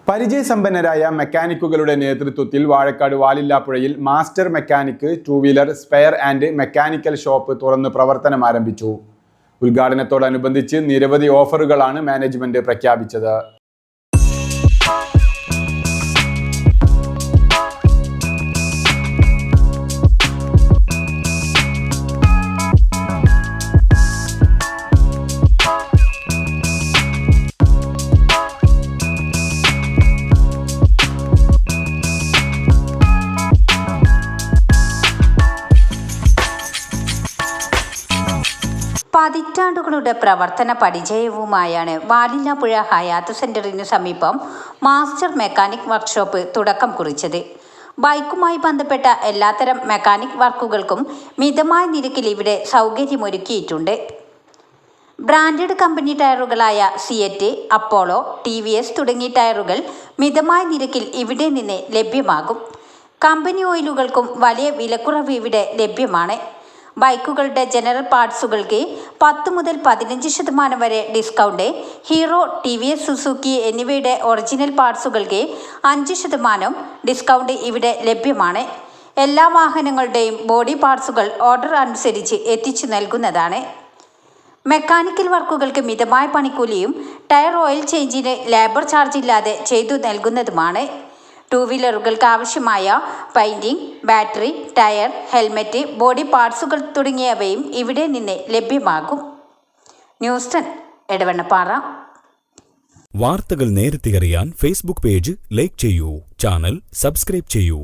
പരിചയസമ്പന്നരായ മെക്കാനിക്കുകളുടെ നേതൃത്വത്തിൽ വാഴക്കാട് വാലില്ലാപ്പുഴയിൽ master mechanic two wheeler spare and mechanical shop തുറന്ന് പ്രവർത്തനം ആരംഭിച്ചു. ഉദ്ഘാടനത്തോടനുബന്ധിച്ച് നിരവധി ഓഫറുകളാണ് മാനേജ്മെന്റ് പ്രഖ്യാപിച്ചത്. പതിറ്റാണ്ടുകളുടെ പ്രവർത്തന പരിചയവുമായാണ് വാലില്ലാപ്പുഴ ഹയാത്ത് സെന്ററിനു സമീപം മാസ്റ്റർ മെക്കാനിക് വർക്ക്ഷോപ്പ് തുടക്കം കുറിച്ചത്. ബൈക്കുമായി ബന്ധപ്പെട്ട എല്ലാത്തരം മെക്കാനിക് വർക്കുകൾക്കും മിതമായ നിരക്കിൽ ഇവിടെ സൗകര്യമൊരുക്കിയിട്ടുണ്ട്. ബ്രാൻഡഡ് കമ്പനി ടയറുകളായ സിയറ്റ്, അപ്പോളോ, TVS തുടങ്ങിയ ടയറുകൾ മിതമായ നിരക്കിൽ ഇവിടെ നിന്ന് ലഭ്യമാകും. കമ്പനി ഓയിലുകൾക്കും വലിയ വിലക്കുറവ് ഇവിടെ ലഭ്യമാണ്. ബൈക്കുകളുടെ ജനറൽ പാർട്സുകൾക്ക് 10 മുതൽ 15% വരെ ഡിസ്കൗണ്ട്. ഹീറോ, TVS, സുസുക്കി എന്നിവയുടെ ഒറിജിനൽ പാർട്സുകൾക്ക് 5% ഡിസ്കൗണ്ട് ഇവിടെ ലഭ്യമാണ്. എല്ലാ വാഹനങ്ങളുടെയും ബോഡി പാർട്സുകൾ ഓർഡർ അനുസരിച്ച് എത്തിച്ചു നൽകുന്നതാണ്. മെക്കാനിക്കൽ വർക്കുകൾക്ക് മിതമായ പണിക്കൂലിയും ടയർ ഓയിൽ ചേഞ്ചിന് ലേബർ ചാർജ് ഇല്ലാതെ ചെയ്തു നൽകുന്നതുമാണ്. ടൂ വീലറുകൾക്ക് ആവശ്യമായ painting, battery, tyre, helmet, body പാർട്സുകൾ തുടങ്ങിയവയും ഇവിടെ നിന്ന് ലഭ്യമാകും. ന്യൂസ് 10 എടവണ്ണപ്പാറ. വാർത്തകൾ നേരത്തെ അറിയാൻ ഫേസ്ബുക്ക് പേജ് ലൈക്ക് ചെയ്യൂ, ചാനൽ സബ്സ്ക്രൈബ് ചെയ്യൂ.